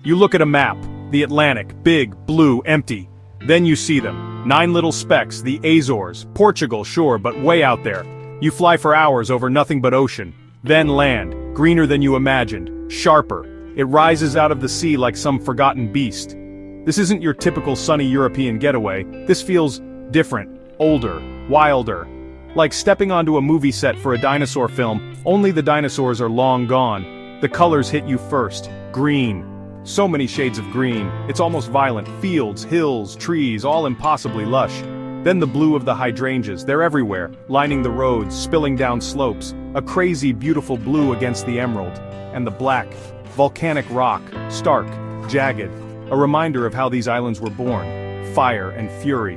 You look at a map, the Atlantic, big, blue, empty. Then you see them, 9 little specks, the Azores, Portugal, sure, but way out there. You fly for hours over nothing but ocean. Then land, greener than you imagined, sharper. It rises out of the sea like some forgotten beast. This isn't your typical sunny European getaway. This feels different, older, wilder. Like stepping onto a movie set for a dinosaur film, only the dinosaurs are long gone. The colors hit you first. Green. So many shades of green, it's almost violent. Fields, hills, trees, all impossibly lush. Then the blue of the hydrangeas, they're everywhere, lining the roads, spilling down slopes. A crazy, beautiful blue against the emerald. And the black, volcanic rock, stark, jagged. A reminder of how these islands were born. Fire and fury.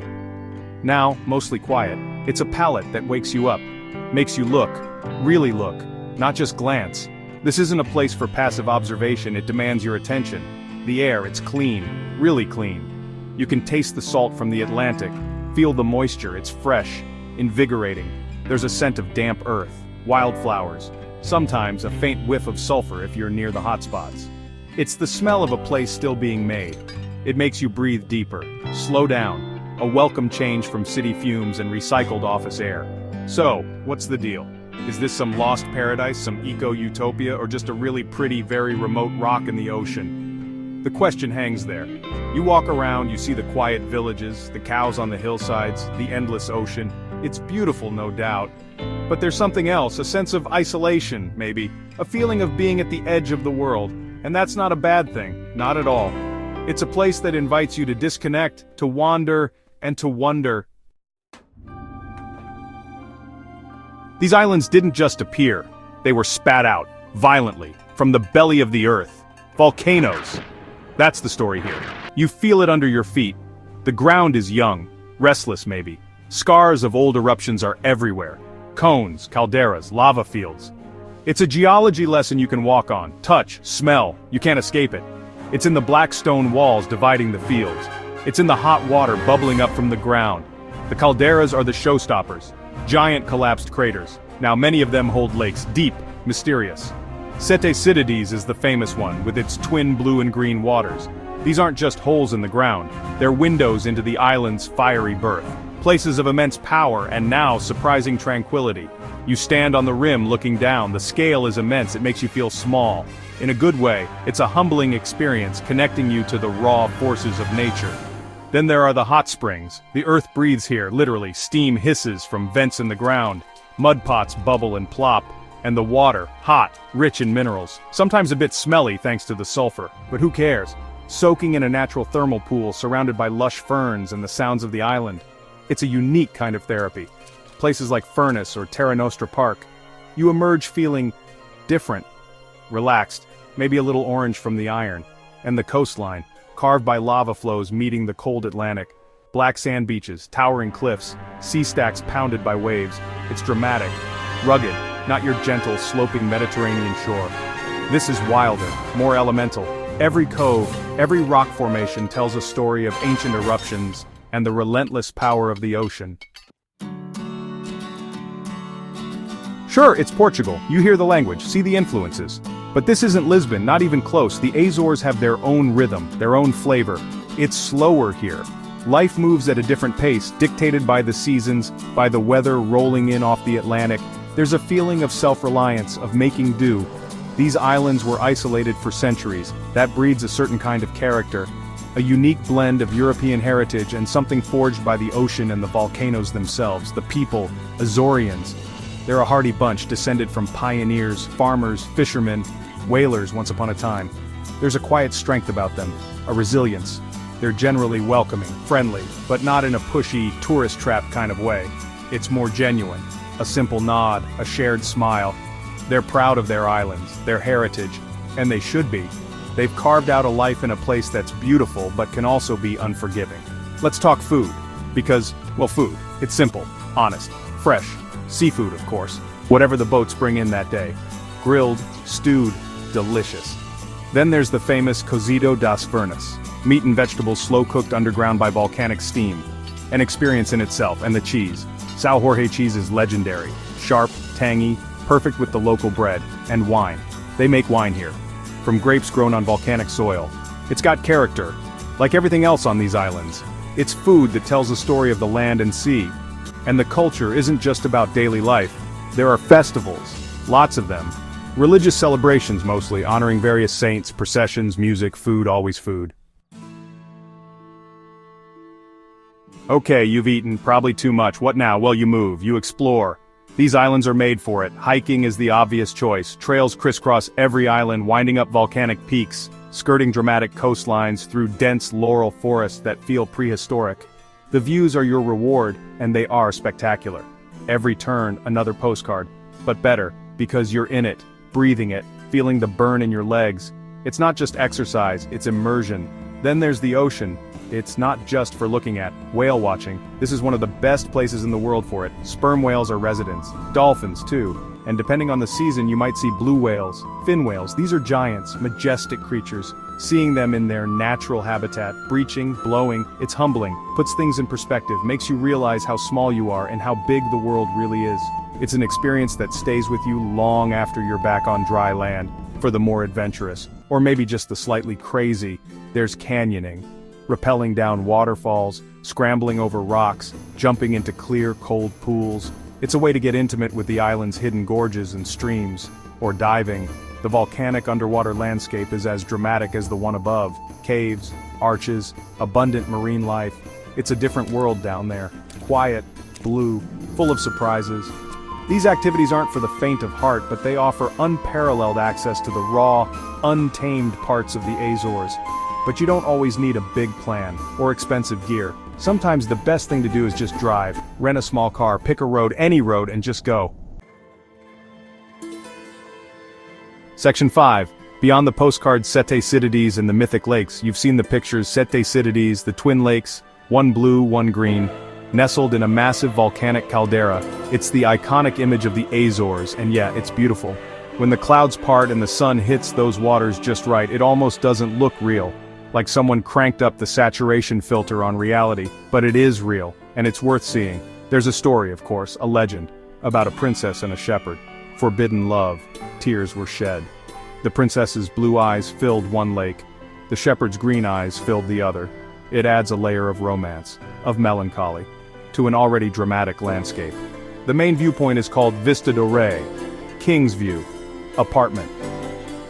Now, mostly quiet. It's a palette that wakes you up. Makes you look. Really look. Not just glance. This isn't a place for passive observation, it demands your attention. The air, it's clean. Really clean. You can taste the salt from the Atlantic. Feel the moisture, it's fresh. Invigorating. There's a scent of damp earth. Wildflowers. Sometimes a faint whiff of sulfur if you're near the hotspots. It's the smell of a place still being made. It makes you breathe deeper. Slow down. A welcome change from city fumes and recycled office air. So, what's the deal? Is this some lost paradise, some eco-utopia, or just a really pretty, very remote rock in the ocean? The question hangs there. You walk around, you see the quiet villages, the cows on the hillsides, the endless ocean. It's beautiful, no doubt. But there's something else, a sense of isolation, maybe. A feeling of being at the edge of the world. And that's not a bad thing, not at all. It's a place that invites you to disconnect, to wander, and to wonder. These islands didn't just appear, they were spat out, violently, from the belly of the earth. Volcanoes. That's the story here. You feel it under your feet. The ground is young, restless maybe. Scars of old eruptions are everywhere. Cones, calderas, lava fields. It's a geology lesson you can walk on, touch, smell, you can't escape it. It's in the black stone walls dividing the fields. It's in the hot water bubbling up from the ground. The calderas are the showstoppers. Giant collapsed craters. Now many of them hold lakes, deep, mysterious. Sete Citades is the famous one, with its twin blue and green waters. These aren't just holes in the ground, they're windows into the island's fiery birth. Places of immense power and now surprising tranquility. You stand on the rim looking down, the scale is immense, it makes you feel small. In a good way, it's a humbling experience connecting you to the raw forces of nature. Then there are the hot springs. The earth breathes here, literally. Steam hisses from vents in the ground. Mud pots bubble and plop. And the water, hot, rich in minerals. Sometimes a bit smelly thanks to the sulfur. But who cares? Soaking in a natural thermal pool surrounded by lush ferns and the sounds of the island. It's a unique kind of therapy. Places like Furnace or Terra Nostra Park. You emerge feeling different. Relaxed. Maybe a little orange from the iron. And the coastline. Carved by lava flows meeting the cold Atlantic. Black sand beaches, towering cliffs, sea stacks pounded by waves. It's dramatic, rugged, not your gentle, sloping Mediterranean shore. This is wilder, more elemental. Every cove, every rock formation tells a story of ancient eruptions and the relentless power of the ocean. Sure, it's Portugal. You hear the language, see the influences. But this isn't Lisbon, not even close. The Azores have their own rhythm, their own flavor. It's slower here. Life moves at a different pace, dictated by the seasons, by the weather rolling in off the Atlantic. There's a feeling of self-reliance, of making do. These islands were isolated for centuries. That breeds a certain kind of character. A unique blend of European heritage and something forged by the ocean and the volcanoes themselves. The people, Azorians. They're a hardy bunch descended from pioneers, farmers, fishermen, whalers once upon a time. There's a quiet strength about them, a resilience. They're generally welcoming, friendly, but not in a pushy, tourist trap kind of way. It's more genuine. A simple nod, a shared smile. They're proud of their islands, their heritage, and they should be. They've carved out a life in a place that's beautiful but can also be unforgiving. Let's talk food. Because, well, food. It's simple, honest, fresh. Seafood, of course. Whatever the boats bring in that day. Grilled, stewed, delicious. Then there's the famous Cozido das Furnas. Meat and vegetables slow-cooked underground by volcanic steam. An experience in itself, and the cheese. São Jorge cheese is legendary. Sharp, tangy, perfect with the local bread. And wine. They make wine here. From grapes grown on volcanic soil. It's got character. Like everything else on these islands, it's food that tells a story of the land and sea. And the culture isn't just about daily life. There are festivals, lots of them. Religious celebrations mostly, honoring various saints, processions, music, food, always food. Okay, you've eaten, probably too much. What now? Well, you move, you explore. These islands are made for it. Hiking is the obvious choice. Trails crisscross every island, winding up volcanic peaks, skirting dramatic coastlines through dense laurel forests that feel prehistoric. The views are your reward, and they are spectacular. Every turn, another postcard. But better, because you're in it, breathing it, feeling the burn in your legs. It's not just exercise, it's immersion. Then there's the ocean. It's not just for looking at. Whale watching. This is one of the best places in the world for it. Sperm whales are residents. Dolphins, too. And depending on the season you might see blue whales, fin whales. These are giants, majestic creatures. Seeing them in their natural habitat, breaching, blowing, it's humbling, puts things in perspective, makes you realize how small you are and how big the world really is. It's an experience that stays with you long after you're back on dry land. For the more adventurous, or maybe just the slightly crazy, there's canyoning. Rappelling down waterfalls, scrambling over rocks, jumping into clear, cold pools. It's a way to get intimate with the island's hidden gorges and streams. Or diving. The volcanic underwater landscape is as dramatic as the one above. Caves, arches, abundant marine life. It's a different world down there. Quiet, blue, full of surprises. These activities aren't for the faint of heart, but they offer unparalleled access to the raw, untamed parts of the Azores. But you don't always need a big plan, or expensive gear. Sometimes the best thing to do is just drive, rent a small car, pick a road, any road, and just go. Section 5. Beyond the postcards Sete Cities and the mythic lakes, you've seen the pictures Sete Cities, the twin lakes, one blue, one green. Nestled in a massive volcanic caldera, it's the iconic image of the Azores, and yeah, it's beautiful. When the clouds part and the sun hits those waters just right, it almost doesn't look real. Like someone cranked up the saturation filter on reality, but it is real, and it's worth seeing. There's a story, of course, a legend, about a princess and a shepherd. Forbidden love, tears were shed. The princess's blue eyes filled one lake, the shepherd's green eyes filled the other. It adds a layer of romance, of melancholy, to an already dramatic landscape. The main viewpoint is called Vista do Rei, King's View, apartment.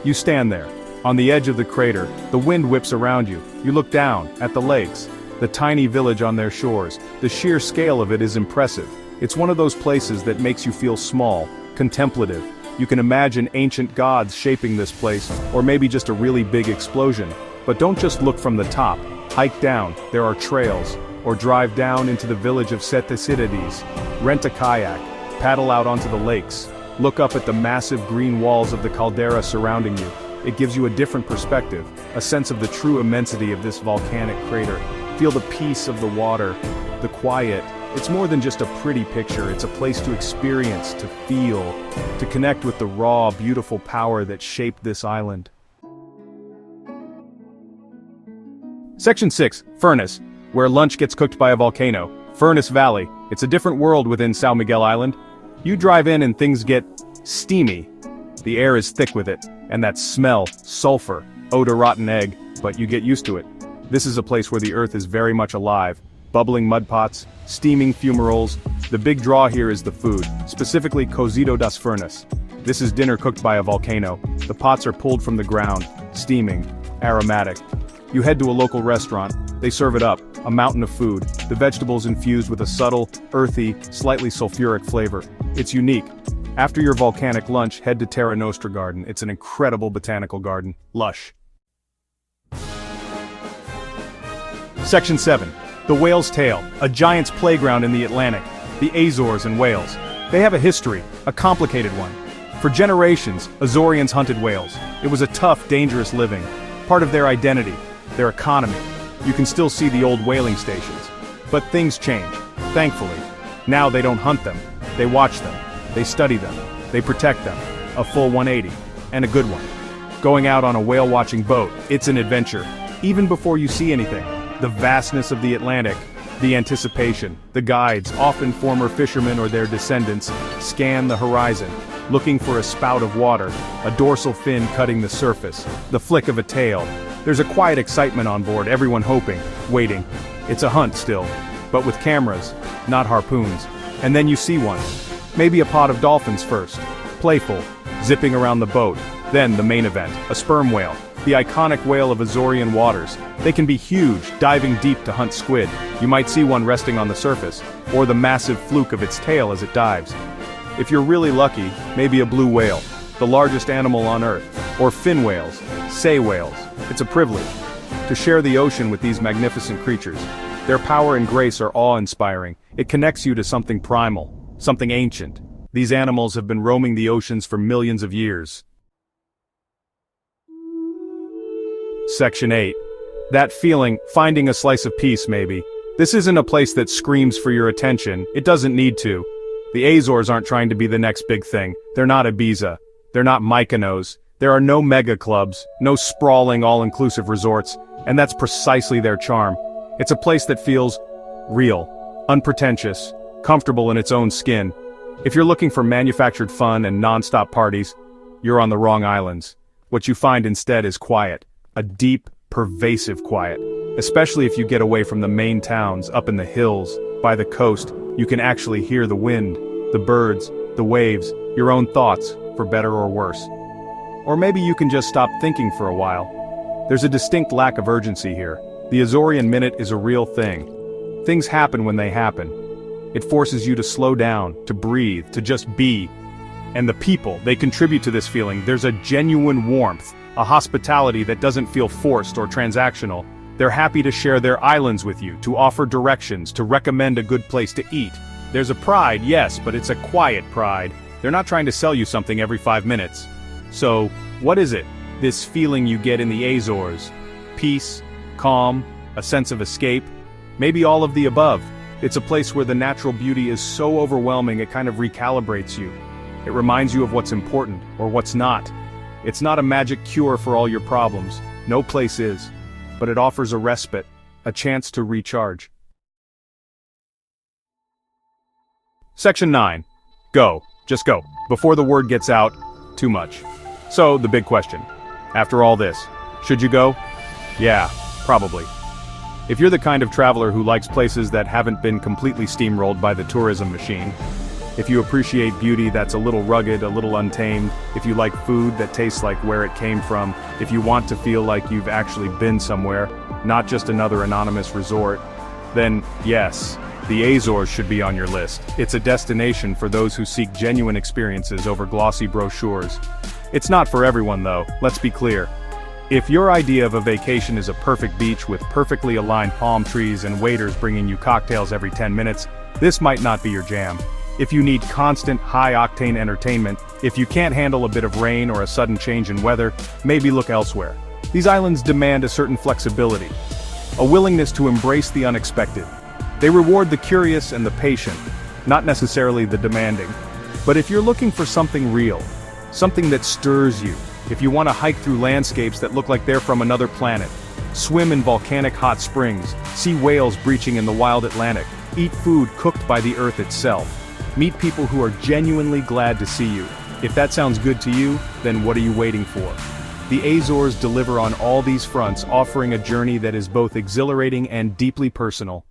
You stand there, on the edge of the crater, the wind whips around you, you look down, at the lakes, the tiny village on their shores. The sheer scale of it is impressive. It's one of those places that makes you feel small, contemplative. You can imagine ancient gods shaping this place, or maybe just a really big explosion. But don't just look from the top, hike down, there are trails, or drive down into the village of Sete Cities, rent a kayak, paddle out onto the lakes, look up at the massive green walls of the caldera surrounding you. It gives you a different perspective, a sense of the true immensity of this volcanic crater. Feel the peace of the water, the quiet. It's more than just a pretty picture, it's a place to experience, to feel, to connect with the raw, beautiful power that shaped this island. Section 6, Furnace, where lunch gets cooked by a volcano. Furnace Valley, it's a different world within São Miguel Island. You drive in and things get steamy. The air is thick with it, and that smell, sulfur, odor rotten egg, but you get used to it. This is a place where the earth is very much alive. Bubbling mud pots, steaming fumaroles. The big draw here is the food, specifically cozido das furnas. This is dinner cooked by a volcano. The pots are pulled from the ground, steaming, aromatic. You head to a local restaurant, they serve it up, a mountain of food, the vegetables infused with a subtle, earthy, slightly sulfuric flavor. It's unique. After your volcanic lunch, head to Terra Nostra Garden. It's an incredible botanical garden, lush. Section 7. The Whale's Tail, a giant's playground in the Atlantic, the Azores and Wales. They have a history, a complicated one. For generations, Azorians hunted whales. It was a tough, dangerous living, part of their identity, their economy. You can still see the old whaling stations. But things change, thankfully. Now they don't hunt them, they watch them, they study them, they protect them. A full 180, and a good one. Going out on a whale-watching boat, it's an adventure. Even before you see anything, the vastness of the Atlantic, the anticipation, the guides, often former fishermen or their descendants, scan the horizon. looking for a spout of water, a dorsal fin cutting the surface, the flick of a tail. There's a quiet excitement on board, everyone hoping, waiting. It's a hunt still, but with cameras, not harpoons. And then you see one. Maybe a pod of dolphins first, playful, zipping around the boat. Then the main event, a sperm whale, the iconic whale of Azorean waters. They can be huge, diving deep to hunt squid. You might see one resting on the surface, or the massive fluke of its tail as it dives. If you're really lucky, maybe a blue whale, the largest animal on Earth, or fin whales, sei whales. It's a privilege to share the ocean with these magnificent creatures. Their power and grace are awe-inspiring. It connects you to something primal, something ancient. These animals have been roaming the oceans for millions of years. Section 8. That feeling, finding a slice of peace maybe. This isn't a place that screams for your attention, it doesn't need to. The Azores aren't trying to be the next big thing. They're not Ibiza. They're not Mykonos. There are no mega clubs, no sprawling all-inclusive resorts, and that's precisely their charm. It's a place that feels real, unpretentious, comfortable in its own skin. If you're looking for manufactured fun and non-stop parties, you're on the wrong islands. What you find instead is quiet. A deep, pervasive quiet. Especially if you get away from the main towns, up in the hills, by the coast, you can actually hear the wind, the birds, the waves, your own thoughts, for better or worse. Or maybe you can just stop thinking for a while. There's a distinct lack of urgency here. The Azorean minute is a real thing. Things happen when they happen. It forces you to slow down, to breathe, to just be. And the people, they contribute to this feeling. There's a genuine warmth, a hospitality that doesn't feel forced or transactional. They're happy to share their islands with you, to offer directions, to recommend a good place to eat. There's a pride, yes, but it's a quiet pride. They're not trying to sell you something every 5 minutes. So, what is it? This feeling you get in the Azores? Peace, calm, a sense of escape? Maybe all of the above. It's a place where the natural beauty is so overwhelming it kind of recalibrates you. It reminds you of what's important, or what's not. It's not a magic cure for all your problems. No place is. But it offers a respite, a chance to recharge. Section 9. Go. Just go. Before the word gets out, too much. So, the big question. After all this, should you go? Yeah, probably. If you're the kind of traveler who likes places that haven't been completely steamrolled by the tourism machine, if you appreciate beauty that's a little rugged, a little untamed, if you like food that tastes like where it came from, if you want to feel like you've actually been somewhere, not just another anonymous resort, then yes, the Azores should be on your list. It's a destination for those who seek genuine experiences over glossy brochures. It's not for everyone though, let's be clear. If your idea of a vacation is a perfect beach with perfectly aligned palm trees and waiters bringing you cocktails every 10 minutes, this might not be your jam. If you need constant, high-octane entertainment, if you can't handle a bit of rain or a sudden change in weather, maybe look elsewhere. These islands demand a certain flexibility, a willingness to embrace the unexpected. They reward the curious and the patient, not necessarily the demanding. But if you're looking for something real, something that stirs you, if you want to hike through landscapes that look like they're from another planet, swim in volcanic hot springs, see whales breaching in the wild Atlantic, eat food cooked by the earth itself, meet people who are genuinely glad to see you. If that sounds good to you, then what are you waiting for? The Azores deliver on all these fronts, offering a journey that is both exhilarating and deeply personal.